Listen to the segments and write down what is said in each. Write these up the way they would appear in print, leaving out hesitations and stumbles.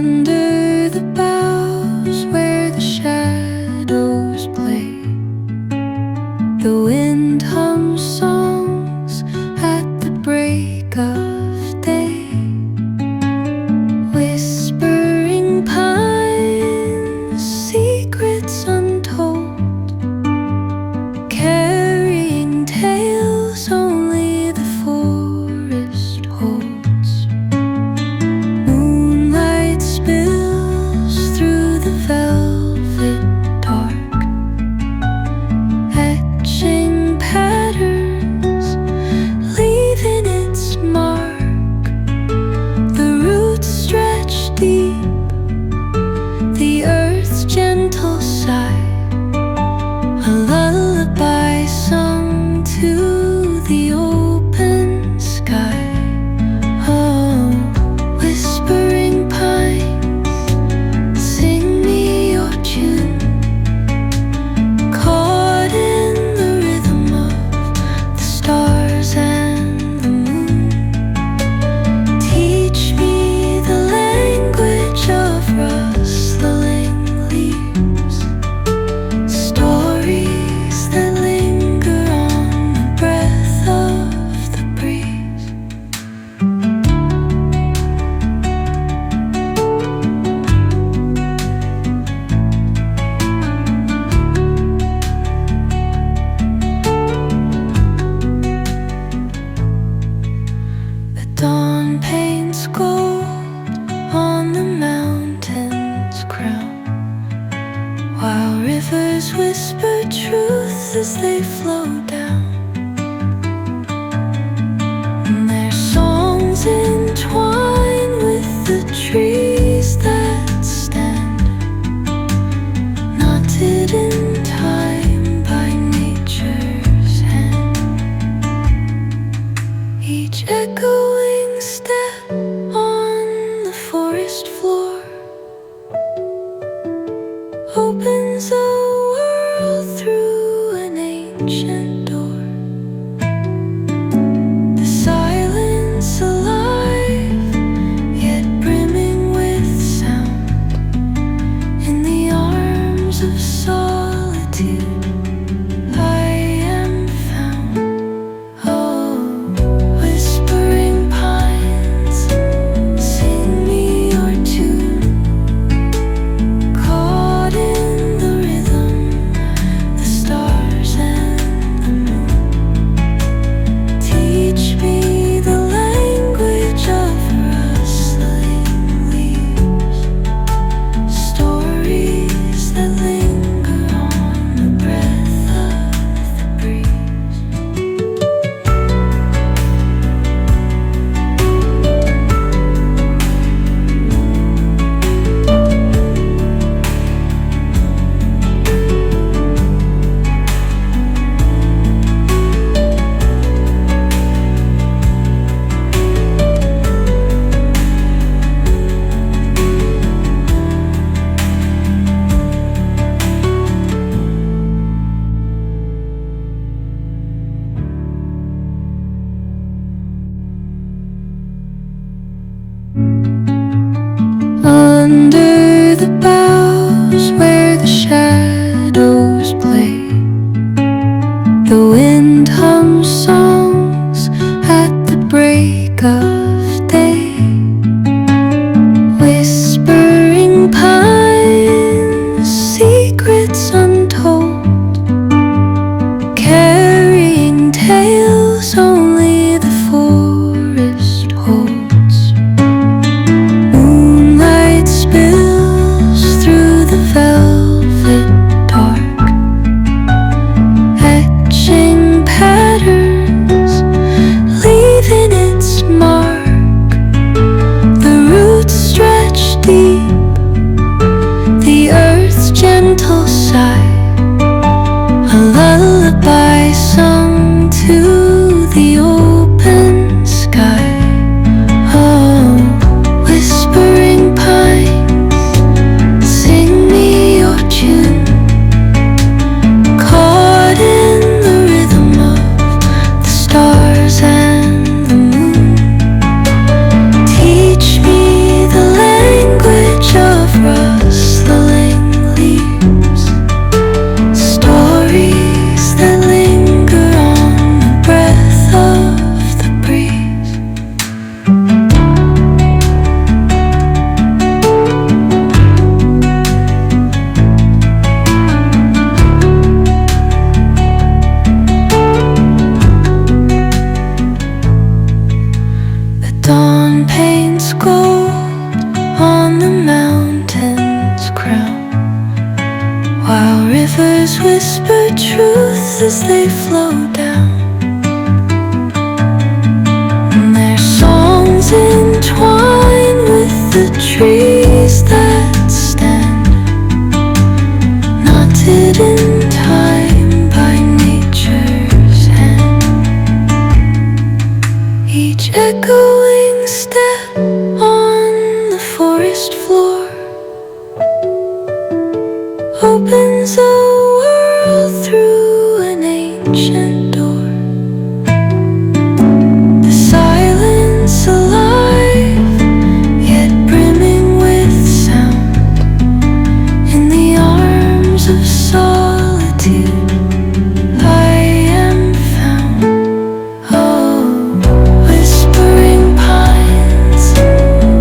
Under the boughs where the shadows play, the wind hums songs at the break of day. Whispering pines, secrets untold, carrying tales only the forest holds. Moonlight spills through the velvet dark, etching patterns, leaving its mark. The roots stretch deep, the earth's gentle sigh, a lullaby sung to the open sky. Oh, whispering pines, sing me your tune, caught in the rhythm of the stars and the moon. Teach me the language of rustling leaves, stories that linger on the breath of the breeze. The dawn paints gold on the mountain's crown, while rivers whisper truth as they flow down. And their songs entwine with the trees that stand, knotted in time by nature's hand. Each echoing step on the forest floor opens a world through an ancient door. The silence alive, yet brimming with sound. In the arms of solitude I am found. Oh, whispering pines, sing me your tune, caught in the rhythm, the stars and the moon. Teach me the language of rustling leaves, stories that linger on the breath of the breeze. Under the boughs where the shadows play, the wind hums songs at the break of day. Whispering pines, secrets untold, carrying tales only the forest holds. Moonlight spills rivers whisper truth as they flow down. And their songs entwine with the trees that stand, knotted in time by nature's hand. Each echoing step on the forest floor opens a world through an ancient door. The silence alive, yet brimming with sound. In the arms of solitude I am found. Oh, whispering pines,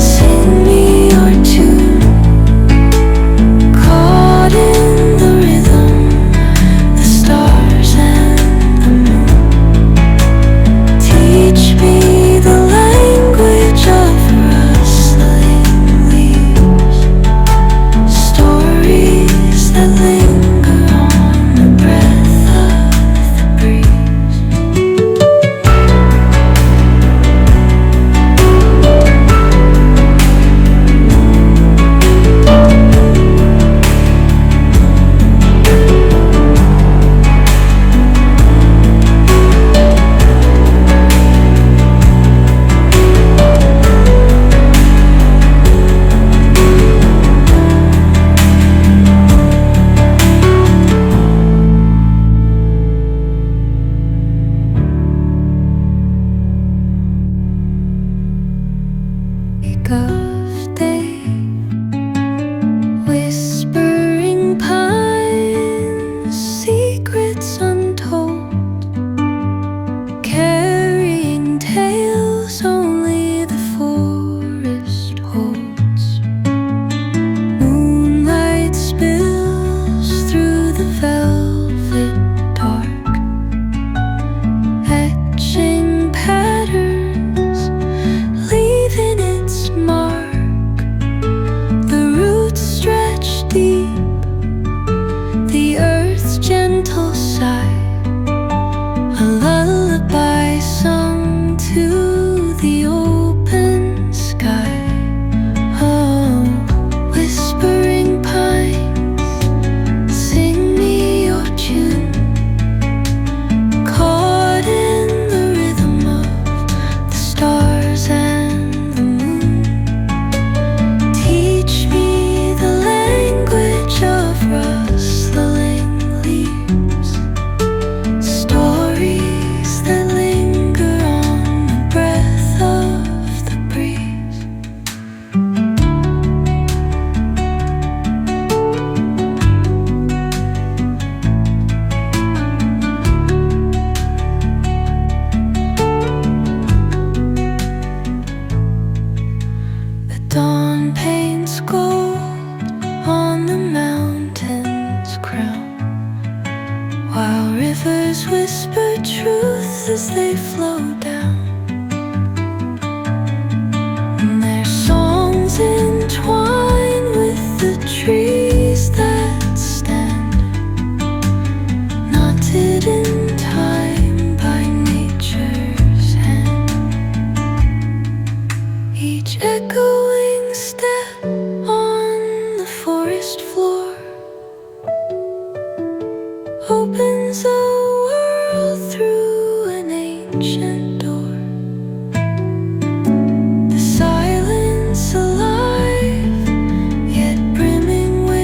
sing me your tune. Caught in the rhythm, the stars and the moon. Teach me the language of rustling leaves, stories that linger on the breath of the breeze. Of day, whispering pines, secrets untold, carrying tales only the forest holds. Moonlight spills through the velvet dark, etching patterns, leaving its mark. The roots stretch deep, the earth's gentle sigh, a lullaby sung to the open sky. Oh, whispering pines, sing me your tune. Caught in the rhythm of the stars and the moon. Teach me the language of rustling leaves, stories that linger on the breath of the breeze. The dawn paints gold on the mountain's crown, while rivers whisper truth as they flow down.